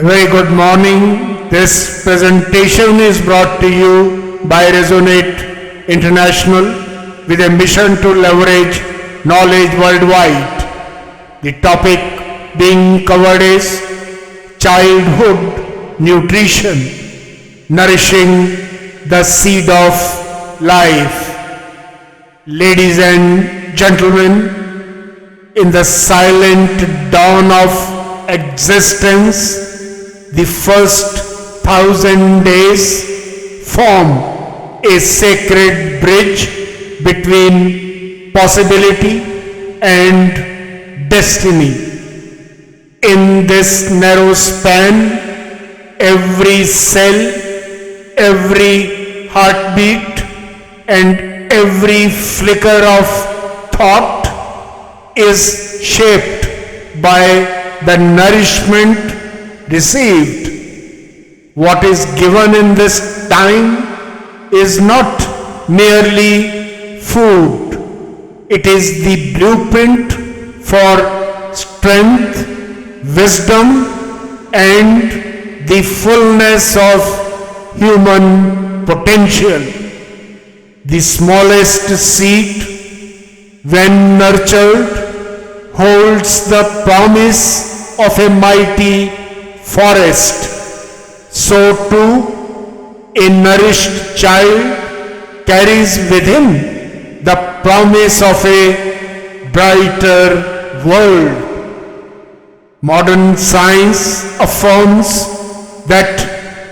Very good morning. This presentation is brought to you by Resonate International with a mission to leverage knowledge worldwide. The topic being covered is childhood nutrition, nourishing the seed of life. Ladies and gentlemen, in the silent dawn of existence, the first 1,000 days form a sacred bridge between possibility and destiny. In this narrow span, every cell, every heartbeat, and every flicker of thought is shaped by the nourishment received. What is given in this time is not merely food. It is the blueprint for strength, wisdom, and the fullness of human potential. The smallest seed, when nurtured, holds the promise of a mighty forest. So too, a nourished child carries with him the promise of a brighter world. Modern science affirms that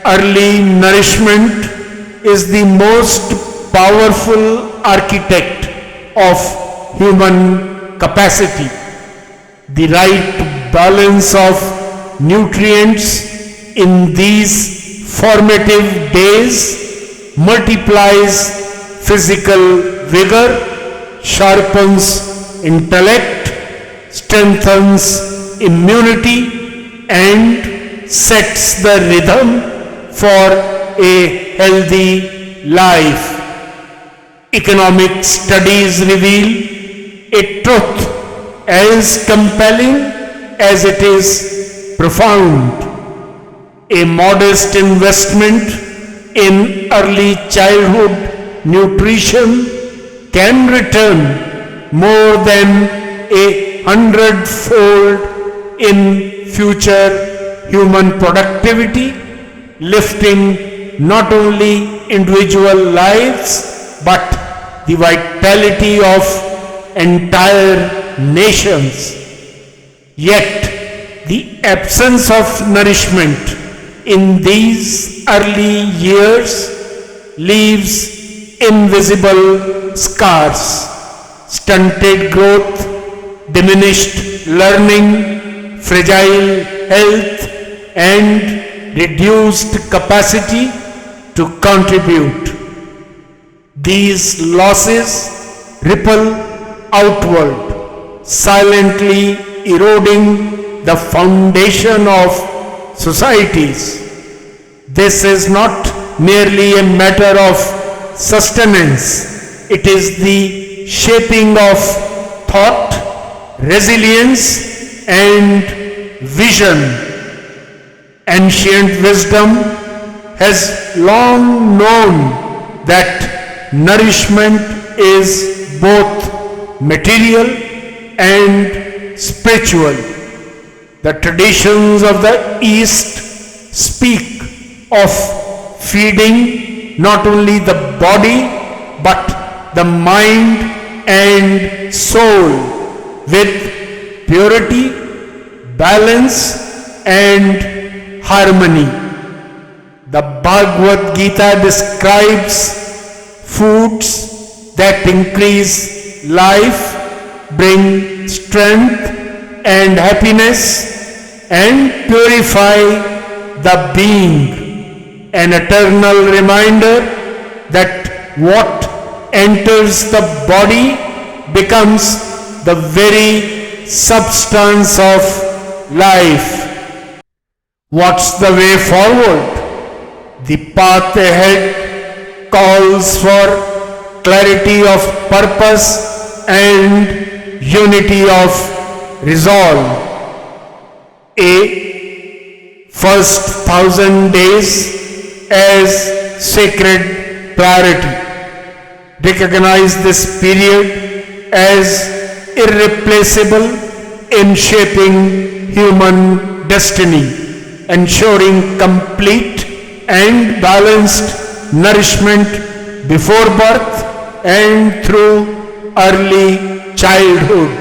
early nourishment is the most powerful architect of human capacity. The right balance of nutrients in these formative days multiplies physical vigor, sharpens intellect, strengthens immunity, and sets the rhythm for a healthy life. Economic studies reveal a truth as compelling as it is profound. A modest investment in early childhood nutrition can return more than 100-fold in future human productivity, lifting not only individual lives but the vitality of entire nations. Yet, the absence of nourishment in these early years leaves invisible scars. Stunted growth, diminished learning, fragile health, and reduced capacity to contribute. These losses ripple outward, silently eroding the foundation of societies. This is not merely a matter of sustenance, it is the shaping of thought, resilience, and vision. Ancient wisdom has long known that nourishment is both material and spiritual. The traditions of the East speak of feeding not only the body but the mind and soul with purity, balance, and harmony. The Bhagavad Gita describes foods that increase life, bring strength and happiness, and purify the being, an eternal reminder that what enters the body becomes the very substance of life. What's the way forward? The path ahead calls for clarity of purpose and unity of resolve. A first 1,000 days as sacred priority. Recognize this period as irreplaceable in shaping human destiny, ensuring complete and balanced nourishment before birth and through early childhood.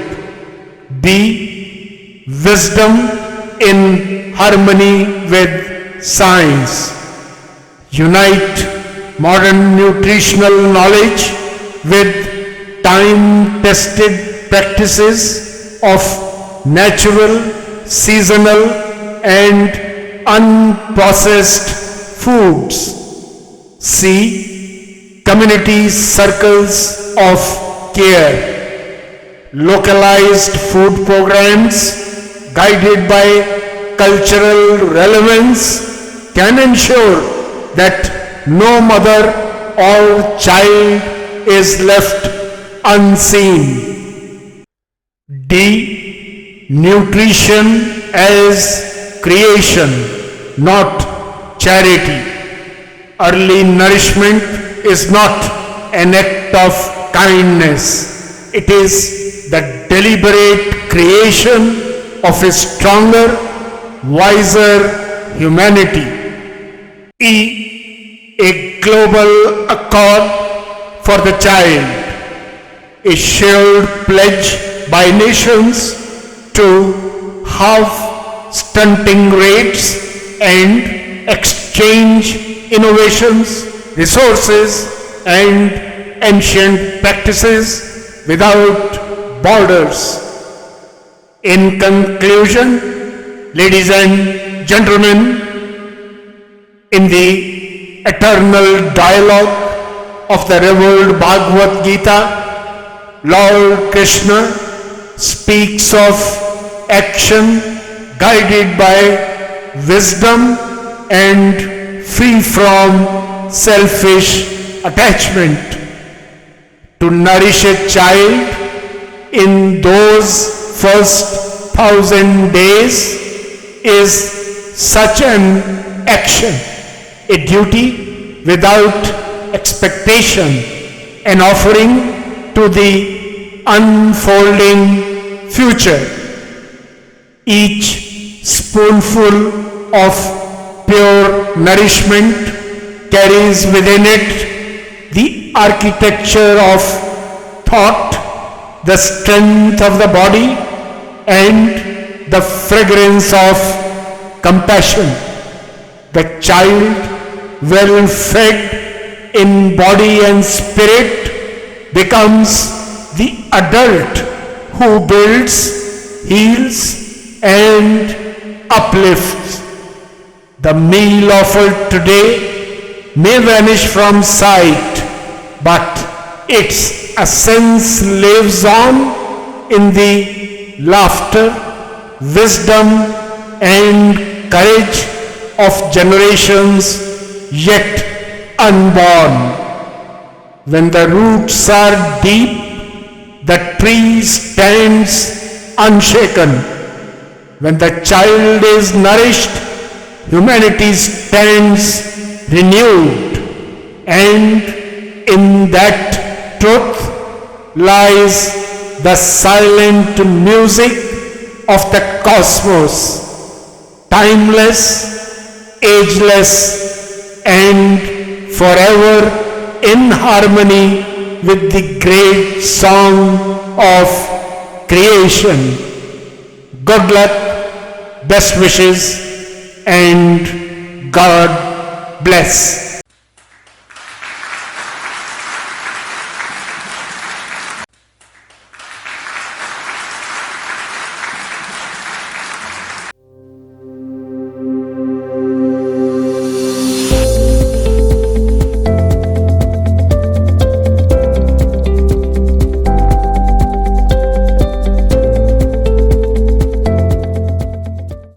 B. Wisdom in harmony with science. Unite modern nutritional knowledge with time-tested practices of natural, seasonal and unprocessed foods. C. Community circles of care. Localized food programs guided by cultural relevance can ensure that no mother or child is left unseen. D. Nutrition as creation, not charity. Early nourishment is not an act of kindness. It is the deliberate creation of a stronger, wiser humanity. E. A global accord for the child, a shared pledge by nations to halve stunting rates and exchange innovations, resources and ancient practices without borders. In conclusion, ladies and gentlemen, in the eternal dialogue of the revered Bhagavad Gita, Lord Krishna speaks of action guided by wisdom and free from selfish attachment. To nourish a child in those first 1,000 days is such an action, a duty without expectation, an offering to the unfolding future. Each spoonful of pure nourishment carries within it the architecture of thought, the strength of the body, and the fragrance of compassion. The child, well fed in body and spirit, becomes the adult who builds, heals, and uplifts. The meal offered today may vanish from sight, but its essence lives on in the laughter, wisdom, and courage of generations yet unborn. When the roots are deep, the tree stands unshaken. When the child is nourished, humanity stands renewed. And in that truth lies the silent music of the cosmos, timeless, ageless, and forever in harmony with the great song of creation. Good luck, best wishes, and God bless.